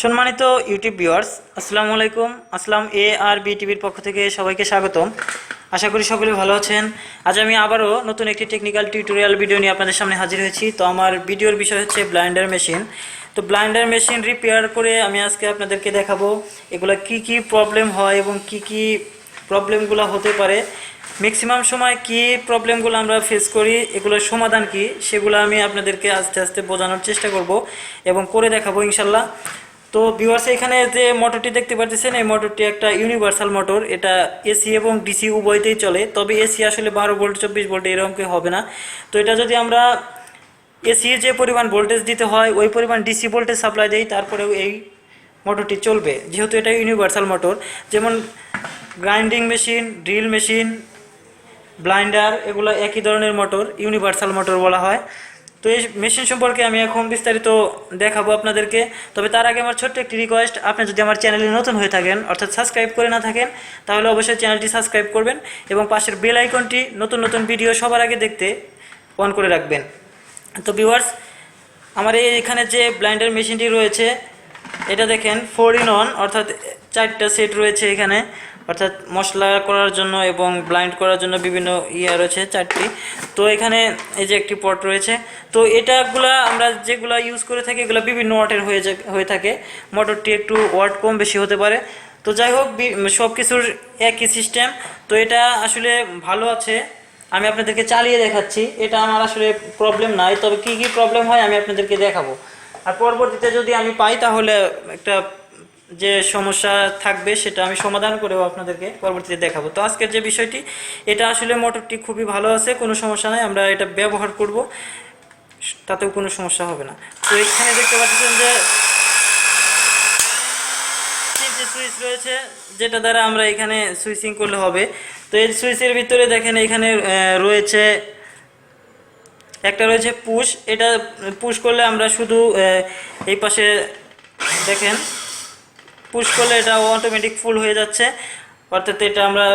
সম্মানিত YouTube viewers, আসসালামু আলাইকুম। আসসালাম এ আর বি টিভির পক্ষ থেকে সবাইকে স্বাগতম। আশা করি সকলে ভালো আছেন। আজ আমি আবারও নতুন একটি টেকনিক্যাল টিউটোরিয়াল ভিডিও নিয়ে আপনাদের সামনে হাজির হয়েছি। তো আমার ভিডিওর বিষয় হচ্ছে ব্লাইন্ডার মেশিন। তো ব্লাইন্ডার মেশিন রিপেয়ার করে আমি আজকে আপনাদেরকে দেখাবো এগুলো কি প্রবলেম হয় এবং কি প্রবলেমগুলো হতে পারে, ম্যাক্সিমাম সময় কি প্রবলেমগুলো আমরা ফেস করি, এগুলোর সমাধান কি, সেগুলো আমি আপনাদেরকে আস্তে আস্তে বোঝানোর চেষ্টা করব এবং করে দেখাবো ইনশাল্লাহ। তো ভিউয়ার্স, এখানে যে মোটরটি দেখতে পাচ্ছেন, এই মোটরটি একটা ইউনিভার্সাল মোটর। এটা এসি এবং ডিসি উভয়তেই চলে, তবে এসি আসলে 12 ভোল্ট 24 ভোল্ট এরকম কি হবে না। তো এটা যদি আমরা এসি যে পরিমাণ ভোল্টেজ দিতে হয় ওই পরিমাণ ডিসি ভোল্টেজ সাপ্লাই দেই, তারপরেও এই মোটরটি চলবে, যেহেতু এটা ইউনিভার্সাল মোটর। যেমন grinding machine, drill machine, blender, এগুলো একই ধরনের মোটর, ইউনিভার্সাল মোটর বলা হয়। তো এই মেশিন সম্পর্কে আমি এখন বিস্তারিত দেখাবো আপনাদেরকে। তবে তার আগে আমার ছোট্ট একটি রিকোয়েস্ট, আপনি যদি আমার চ্যানেলে নতুন হয়ে থাকেন, অর্থাৎ সাবস্ক্রাইব করে না থাকেন, তাহলে অবশ্যই চ্যানেলটি সাবস্ক্রাইব করবেন এবং পাশের বেল আইকনটি নতুন নতুন ভিডিও সবার আগে দেখতে অন করে রাখবেন। তো ভিউয়ার্স, আমার এখানে যে ব্লাইন্ডার মেশিনটি রয়েছে, এটা দেখেন 4 in 1, অর্থাৎ 4টা সেট রয়েছে এখানে, অর্থাৎ মশলা করার জন্য এবং ব্লাইন্ড করার জন্য বিভিন্ন রয়েছে 4টি। তো এখানে এই যে একটি পট রয়েছে। তো এটাগুলা আমরা যেগুলা ইউজ করে থাকি এগুলো বিভিন্ন ওয়াটের হয়ে থাকে। মোটরটি একটু ওয়াট কম বেশি হতে পারে। তো যাই হোক, সব কিছুর একই সিস্টেম। তো এটা আসলে ভালো আছে, আমি আপনাদেরকে চালিয়ে দেখাচ্ছি। এটা আমার আসলে প্রবলেম নাই, তবে কি প্রবলেম হয় আমি আপনাদেরকে দেখাবো। আর পরবর্তীতে যদি আমি পাই তাহলে একটা যে সমস্যা থাকবে সেটা আমি সমাধান করেও আপনাদেরকে পরবর্তীতে দেখাবো। তো আজকের যে বিষয়টি, এটা আসলে মোটরটি খুবই ভালো আছে, কোনো সমস্যা নাই, আমরা এটা ব্যবহার করব, তাতেও কোনো সমস্যা হবে না। তো এখানে দেখতে পাচ্ছেন যে তিনটি সুইচ রয়েছে, যেটা দ্বারা আমরা এখানে সুইচিং করলে হবে। তো এই সুইচের ভিতরে দেখেন এখানে রয়েছে একটা রয়েছে পুশ। এটা পুশ করলে আমরা শুধু এই পাশে দেখেন, পুশ করলে এটা অটোমেটিক ফুল হয়ে যাচ্ছে, অর্থাৎ এটা আমরা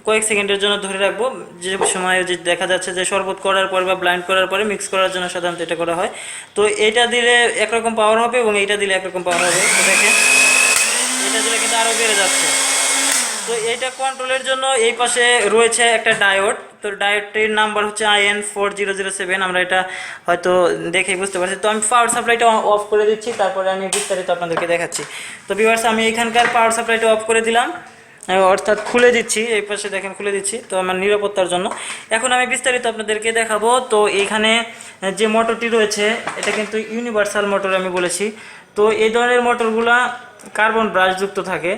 কয়েক সেকেন্ডের জন্য ধরে রাখবো। যে সময় যে দেখা যাচ্ছে যে শরবত করার পর বা ব্লাইন্ড করার পরে মিক্স করার জন্য সাধারণত এটা করা হয়। তো এটা দিলে একরকম পাওয়ার হবে এবং এইটা দিলে একরকম পাওয়ার হবে। তো দেখেন, এটা দিলে কিন্তু আরও বেড়ে যাচ্ছে। তো এইটা কন্ট্রোলের জন্য এই পাশে রয়েছে একটা ডায়োড। তো ডায়োডটির নাম্বার হচ্ছে IN4007। আমরা এটা হয়তো দেখেই বুঝতে পারছি। তো আমি পাওয়ার সাপ্লাইটা অফ করে দিচ্ছি, তারপরে আমি বিস্তারিত আপনাদেরকে দেখাচ্ছি। তো ভিউয়ার্স, আমি এখানকার পাওয়ার সাপ্লাইটা অফ করে দিলাম, অর্থাৎ খুলে দিচ্ছি। এই পাশে দেখেন খুলে দিচ্ছি, তো আমার নিরাপত্তার জন্য। এখন আমি বিস্তারিত আপনাদেরকে দেখাবো। তো এইখানে যে মোটরটি রয়েছে এটা কিন্তু ইউনিভার্সাল মোটর আমি বলেছি। তো এই ধরনের মোটরগুলা কার্বন ব্রাশযুক্ত থাকে।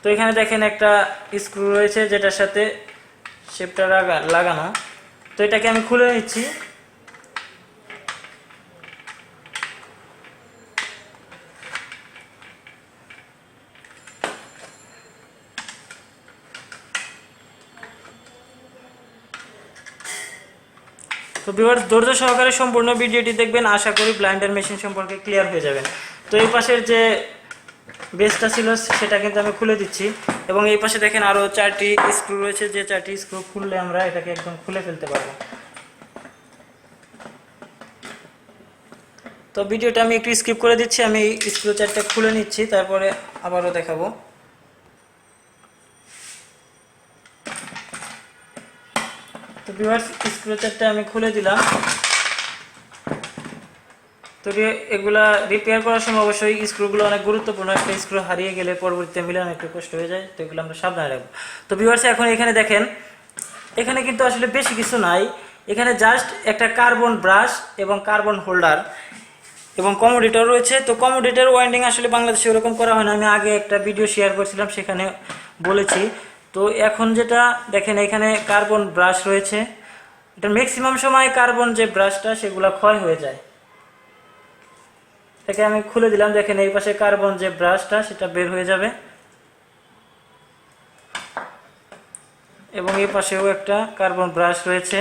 তো এখানে দেখেন একটা স্ক্রু রয়েছে যেটার সাথে শেপটা লাগানো। তো এটাকে আমি খুলে নিচ্ছি। তো ভিউয়ার্স, ধৈর্য সহকারে সম্পূর্ণ ভিডিওটি দেখবেন, আশা করি ব্লাইন্ডার মেশিন সম্পর্কে ক্লিয়ার হয়ে যাবেন। তো এই পাশের যে বেসটা ছিল সেটা কিন্তু আমি খুলে দিচ্ছি এবং এই পাশে দেখেন আরও 4টি স্ক্রু রয়েছে, যে 4টি স্ক্রু খুললে আমরা এটাকে একদম খুলে ফেলতে পারবো। তো ভিডিওটা আমি একটু স্কিপ করে দিচ্ছি, আমি স্ক্রু 4টা খুলে নিচ্ছি, তারপরে আবারও দেখাবো। তো ভিউয়ার্স, স্ক্রু 4টা আমি খুলে দিলাম। তো এগুলা রিপেয়ার করার সময় অবশ্যই স্ক্রুগুলো অনেক গুরুত্বপূর্ণ। একটা স্ক্রু হারিয়ে গেলে পরবর্তীতে মিলানো একটু কষ্ট হয়ে যায়, তো এগুলো আমরা সাবধানে রাখবো। তো ভিউয়ার্স, এখন এখানে দেখেন, এখানে কিন্তু আসলে বেশি কিছু নাই। এখানে জাস্ট একটা কার্বন ব্রাশ এবং কার্বন হোল্ডার এবং কমোডেটর রয়েছে। তো কমোডেটর ওয়াইন্ডিং আসলে বাংলাদেশে ওরকম করা হয় না, আমি আগে একটা ভিডিও শেয়ার করছিলাম, সেখানে বলেছি। তো এখন যেটা দেখেন, এখানে কার্বন ব্রাশ রয়েছে। এটা ম্যাক্সিমাম সময় কার্বন যে ব্রাশটা সেগুলো ক্ষয় হয়ে যায়। এটাকে আমি খুলে দিলাম, দেখেন এই পাশে কার্বন যে ব্রাশটা সেটা বের হয়ে যাবে এবং এই পাশেও একটা কার্বন ব্রাশ রয়েছে।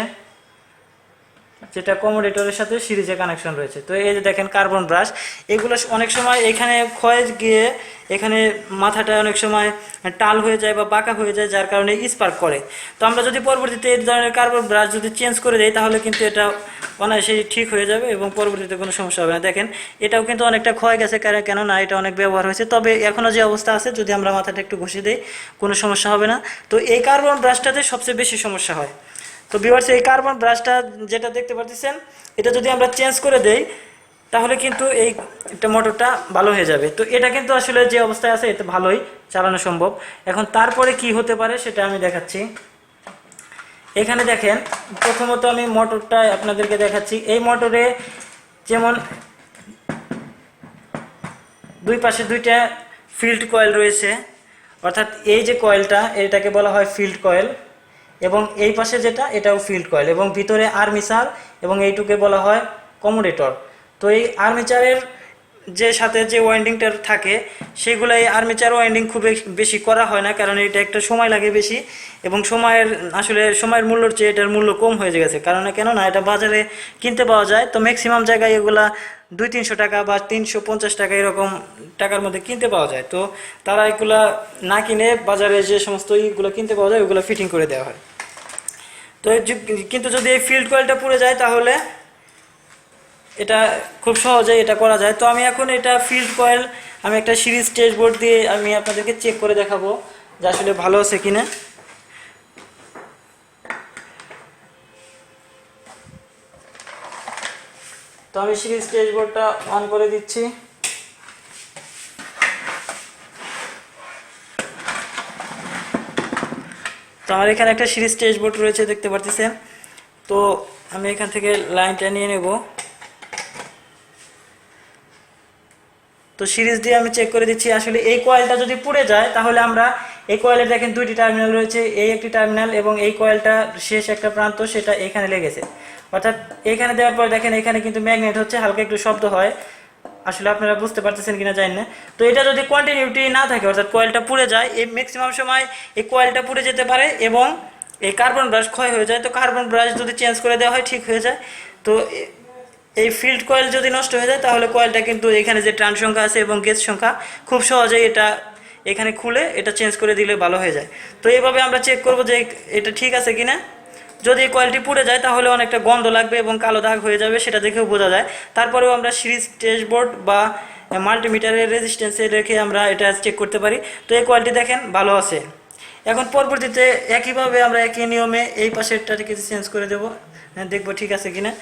যেটা কমোডেটরের সাথে সিরিজে কানেকশন রয়েছে। তো এই যে দেখেন কার্বন ব্রাশ, এগুলো অনেক সময় এখানে ক্ষয় গিয়ে এখানে মাথাটা অনেক সময় টাল হয়ে যায় বা বাঁকা হয়ে যায়, যার কারণে স্পার্ক করে। তো আমরা যদি পরবর্তীতে এই ধরনের কার্বন ব্রাশ যদি চেঞ্জ করে দেই তাহলে কিন্তু এটা অনায়াসেই ঠিক হয়ে যাবে এবং পরবর্তীতে কোনো সমস্যা হবে না। দেখেন এটাও কিন্তু অনেকটা ক্ষয় গেছে, কেননা এটা অনেক ব্যবহার হয়েছে, তবে এখনও যে অবস্থা আছে যদি আমরা মাথাটা একটু ঘষে দিই কোনো সমস্যা হবে না। তো এই কার্বন ব্রাশটাতে সবচেয়ে বেশি সমস্যা হয়। তো ভিউয়ার্স, এই কার্বন ব্রাশটা যেটা দেখতে পাচ্ছেন, এটা যদি আমরা চেঞ্জ করে দেই তাহলে কিন্তু এই একটা মোটরটা ভালো হয়ে যাবে। তো এটা কিন্তু আসলে যে অবস্থায় আছে এটা ভালোই চালানো সম্ভব। এখন তারপরে কি হতে পারে সেটা আমি দেখাচ্ছি। এখানে দেখেন প্রথমত আমি মোটরটা আপনাদেরকে দেখাচ্ছি। এই মোটরে যেমন দুই পাশে দুইটা ফিল্ড কয়েল রয়েছে, অর্থাৎ এই যে কয়েলটা এটাকে বলা হয় ফিল্ড কয়েল, এবং এই পাশে যেটা এটাও ফিল্ড কয়েল, এবং ভিতরে আর্মিচার, এবং এইটুকে বলা হয় কমোডেটর। তো এই আর্মিচারের যে সাথে যে ওয়াইন্ডিংটা থাকে সেগুলো এই আর্মিচার ওয়াইন্ডিং খুব বেশি করা হয় না, কারণ এটা একটা সময় লাগে বেশি, এবং সময়ের মূল্যর চেয়ে এটার মূল্য কম হয়ে গেছে। কারণ কেননা এটা বাজারে কিনতে পাওয়া যায়, তো ম্যাক্সিমাম জায়গায় এগুলা 200-300 টাকা বা 350 টাকা এরকম টাকার মধ্যে কিনতে পাওয়া যায়। তো তারা এগুলা না কিনে বাজারে যে সমস্ত ইগুলো কিনতে পাওয়া যায় ওগুলো ফিটিং করে দেওয়া হয়। তো কিন্তু যদি এই ফিল্ড কয়েলটা পুড়ে যায় তাহলে এটা খুব সহজেই এটা করা যায়। তো আমি এখন এটা ফিল্ড কয়েল আমি একটা সিরিজ টেস্ট বোর্ড দিয়ে আমি আপনাদেরকে চেক করে দেখাবো যে আসলে ভালো আছে কিনা। তো আমি সিরিজ টেস্ট বোর্ডটা অন করে দিচ্ছি। তো আমার এখানে একটা সিরিজ টেস্ট বোর্ড রয়েছে দেখতে পাচ্ছেন। তো আমি এখান থেকে লাইনটা নিয়ে নেব। তো সিরিজ দিয়ে আমি চেক করে দিচ্ছি আসলে এই কয়েলটা যদি পুড়ে যায় তাহলে আমরা এই কয়েলে দেখেন দুইটি টার্মিনাল রয়েছে, এই একটি টার্মিনাল এবং এই কয়েলটা শেষ একটা প্রান্ত সেটা এখানে লেগেছে, অর্থাৎ এখানে দেওয়ার পর দেখেন এখানে কিন্তু ম্যাগনেট হচ্ছে, হালকা একটু শব্দ হয়, আসলে আপনারা বুঝতে পারতেছেন কিনা জানি না। তো এটা যদি কন্টিনিউটি না থাকে অর্থাৎ কয়েলটা পুড়ে যায়, এই ম্যাক্সিমাম সময় এই কয়েলটা পুড়ে যেতে পারে এবং এই কার্বন ব্রাশ ক্ষয় হয়ে যায়। তো কার্বন ব্রাশ যদি চেঞ্জ করে দেওয়া হয় ঠিক হয়ে যায়। তো এই ফিল্ড কয়েল যদি নষ্ট হয়ে যায় তাহলে কয়েলটা কিন্তু এখানে যে টার্ন সংখ্যা আছে এবং গেজ সংখ্যা খুব সহজেই এটা এখানে খুলে এটা চেঞ্জ করে দিলে ভালো হয়ে যায়। তো এইভাবে আমরা চেক করব যে এটা ঠিক আছে কিনা। যদি এই কয়েলটি পুড়ে যায় তাহলে অনেকটা গন্ধ লাগবে এবং কালো দাগ হয়ে যাবে, সেটা দেখেও বোঝা যায়। তারপরেও আমরা সিরিজ টেস্টবোর্ড বা মাল্টিমিটারের রেজিস্ট্যান্সে রেখে আমরা এটা চেক করতে পারি। তো এই কয়েলটি দেখেন ভালো আছে। এখন পরবর্তীতে একইভাবে আমরা একই নিয়মে এই পাশেরটাকে চেঞ্জ করে দেবো, দেখবো ঠিক আছে কিনা।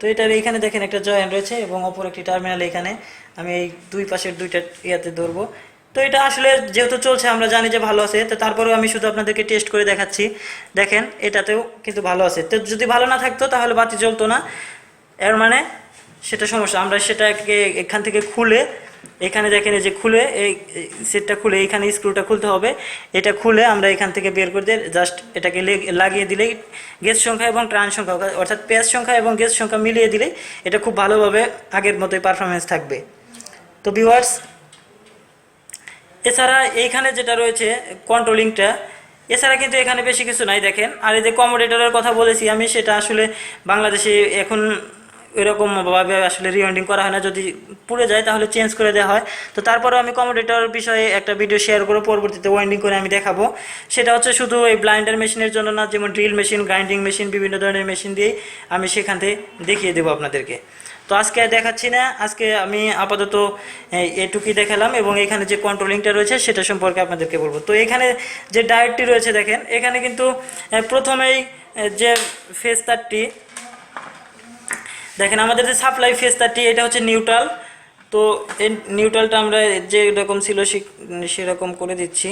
তো এটার এইখানে দেখেন একটা জয়েন্ট রয়েছে এবং অপর একটি টার্মিনাল এখানে আমি এই দুই পাশের দুইটা ইয়াতে ধরবো। তো এটা আসলে যেহেতু চলছে আমরা জানি যে ভালো আছে, তো তারপরেও আমি শুধু আপনাদেরকে টেস্ট করে দেখাচ্ছি। দেখেন এটাতেও কিন্তু ভালো আছে। তো যদি ভালো না থাকতো তাহলে বাতি জ্বলতো না, এর মানে সেটা সমস্যা। আমরা সেটাকে এখান থেকে খুলে এখানে দেখেন এই যে খুলে এই সেটটা খুলে এখানে স্ক্রুটা খুলতে হবে, এটা খুলে আমরা এখান থেকে বের করে দিয়ে জাস্ট এটাকে লাগিয়ে দিলেই গেজ সংখ্যা এবং ট্রান সংখ্যা অর্থাৎ পেজ সংখ্যা এবং গেজ সংখ্যা মিলিয়ে দিলেই এটা খুব ভালোভাবে আগের মতোই পারফরমেন্স থাকবে। তো ভিউয়ার্স, এছাড়া এইখানে যেটা রয়েছে কন্ট্রোলিংটা, এছাড়া কিন্তু এখানে বেশি কিছু নাই দেখেন। আর এই যে কমোডেটরের কথা বলেছি আমি, সেটা আসলে বাংলাদেশে এখন এরকমভাবে আসলে রিওয়াইন্ডিং করা হয় না, যদি পুড়ে যায় তাহলে চেঞ্জ করে দেওয়া হয়। তো তারপরেও আমি কমোডেটর বিষয়ে একটা ভিডিও শেয়ার করে পরবর্তীতে ওয়াইন্ডিং করে আমি দেখাবো। সেটা হচ্ছে শুধু এই ব্লাইন্ডার মেশিনের জন্য না, যেমন ড্রিল মেশিন, গ্রাইন্ডিং মেশিন, বিভিন্ন ধরনের মেশিন দিয়েই আমি সেখান থেকে দেখিয়ে দেবো আপনাদেরকে। তো আজকে দেখাচ্ছি না, আজকে আমি আপাতত এটুকুই দেখালাম এবং এখানে যে কন্ট্রোলিংটা রয়েছে সেটা সম্পর্কে আপনাদেরকে বলবো। তো এখানে যে ডায়োডটি রয়েছে দেখেন, এখানে কিন্তু প্রথমেই যে ফেজ তারটি দেখেন, আমাদের যে সাপ্লাই ফেজ তারটি এটা হচ্ছে নিউট্রাল। তো এই নিউট্রালটা আমরা যে রকম ছিল সেরকম করে দিচ্ছি,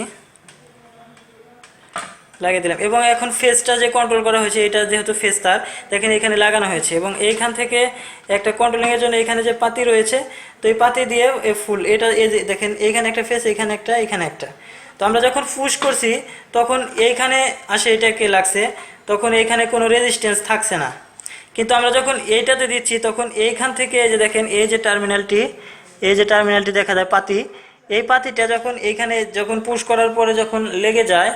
লাগিয়ে দিলাম। এবং এখন ফেজটা যে কন্ট্রোল করা হয়েছে এটা যেহেতু ফেজ তার দেখেন এখানে লাগানো হয়েছে, এবং এইখান থেকে একটা কন্ট্রোলিংয়ের জন্য এখানে যে পাতি রয়েছে, তো এই পাতি দিয়ে ফুল এটা এই যে দেখেন এইখানে একটা ফেজ, এখানে একটা, এখানে একটা। তো আমরা যখন পুশ করছি তখন এইখানে আসে এটাকে লাগছে, তখন এইখানে কোনো রেজিস্ট্যান্স থাকছে না। কিন্তু আমরা যখন এইটাতে দিচ্ছি তখন এইখান থেকে এই যে দেখেন এই যে টার্মিনালটি দেখা যায় পাতি, এই পাতিটা যখন এইখানে যখন পুশ করার পরে যখন লেগে যায়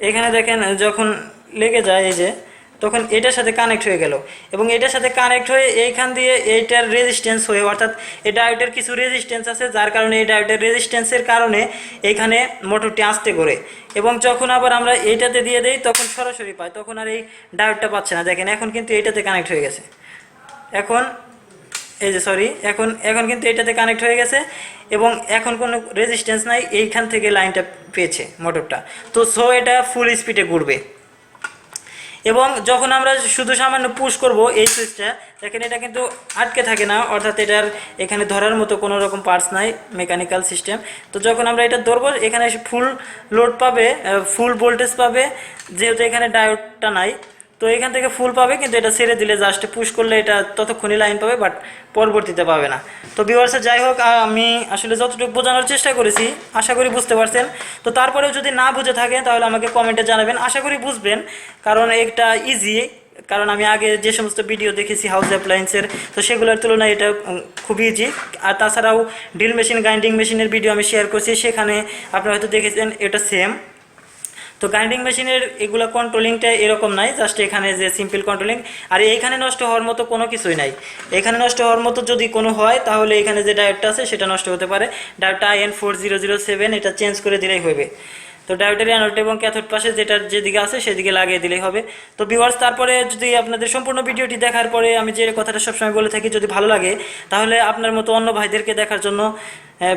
এখানে দেখেন যখন লেগে যায় এই যে, তখন এটার সাথে কানেক্ট হয়ে গেল এবং এটার সাথে কানেক্ট হয়ে এইখান দিয়ে এইটার রেজিস্ট্যান্স হয়ে, অর্থাৎ এই ডায়োডের কিছু রেজিস্ট্যান্স আছে, যার কারণে এই ডায়োডের রেজিস্ট্যান্সের কারণে এইখানে মোটরটি আস্তে করে, এবং যখন আবার আমরা এইটাতে দিয়ে দেই তখন সরাসরি পাই, তখন আর এই ডায়োডটা পাচ্ছে না। দেখেন এখন কিন্তু এইটাতে কানেক্ট হয়ে গেছে, এখন এই যে সরি, এখন কিন্তু এটাতে কানেক্ট হয়ে গেছে এবং এখন কোনো রেজিস্ট্যান্স নাই, এইখান থেকে লাইনটা পেয়েছে মোটরটা। তো সো এটা ফুল স্পিডে ঘুরবে। এবং যখন আমরা শুধু সামান্য পুশ করব এই সুইচটা, দেখেন এটা কিন্তু আটকে থাকে না, অর্থাৎ এটার এখানে ধরার মতো কোনো রকম পার্টস নাই, মেকানিক্যাল সিস্টেম। তো যখন আমরা এটা ধরবো এখানে ফুল লোড পাবে, ফুল ভোল্টেজ পাবে, যেহেতু এখানে ডায়োডটা নাই, তো এখান থেকে ফুল পাবে, কিন্তু এটা ছেড়ে দিলে জাস্ট পুশ করলে এটা ততক্ষণই লাইন পাবে, বাট পরবর্তীতে পাবে না। তো ভিউয়ার্স, যাই হোক, আমি আসলে যতটুকু বোঝানোর চেষ্টা করেছি আশা করি বুঝতে পারছেন। তো তারপরেও যদি না বুঝে থাকেন তাহলে আমাকে কমেন্টে জানাবেন, আশা করি বুঝবেন, কারণ এটা ইজি। কারণ আমি আগে যে সমস্ত ভিডিও দেখেছি হাউস অ্যাপ্লায়েন্সের, তো সেগুলোর তুলনায় এটা খুবই ইজি। আর তাছাড়াও ড্রিল মেশিন, গ্রাইন্ডিং মেশিনের ভিডিও আমি শেয়ার করছি, সেখানে আপনারা হয়তো দেখেছেন এটা সেম। তো গ্রাইন্ডিং মেশিনের এগুলো কন্ট্রোলিংটা এরকম নাই, জাস্ট এখানে যে সিম্পল কন্ট্রোলিং। আর এইখানে নষ্ট হওয়ার মতো কোনো কিছুই নাই। এখানে নষ্ট হওয়ার মতো যদি কোনো হয় তাহলে এখানে যে ডায়োডটা আছে সেটা নষ্ট হতে পারে, ডায়োডটা IN4007, এটা চেঞ্জ করে দিলেই হবে। তো ডায়োডের অ্যানোড এবং ক্যাথোড পাশে যেদিকে আছে সেদিকে লাগিয়ে দিলেই হবে। তো ভিউয়ার্স, তারপরে যদি আপনাদের সম্পূর্ণ ভিডিওটি দেখার পরে আমি যে কথাটা সবসময় বলে থাকি, যদি ভালো লাগে তাহলে আপনার মতো অন্য ভাইদেরকে দেখার জন্য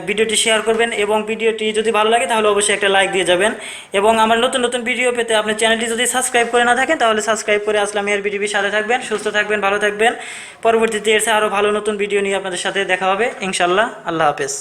ভিডিওটি শেয়ার করবেন, এবং ভিডিওটি যদি ভালো লাগে তাহলে অবশ্যই একটা লাইক দিয়ে যাবেন। এবং আমার নতুন নতুন ভিডিও পেতে আপনার চ্যানেলটি যদি সাবস্ক্রাইব করে না থাকেন তাহলে সাবস্ক্রাইব করে আসলাম এর বিটিভির সাথে থাকবেন। সুস্থ থাকবেন, ভালো থাকবেন। পরবর্তীতে এসে আরও ভালো নতুন ভিডিও নিয়ে আপনাদের সাথে দেখা হবে ইনশাল্লাহ। আল্লাহ হাফেজ।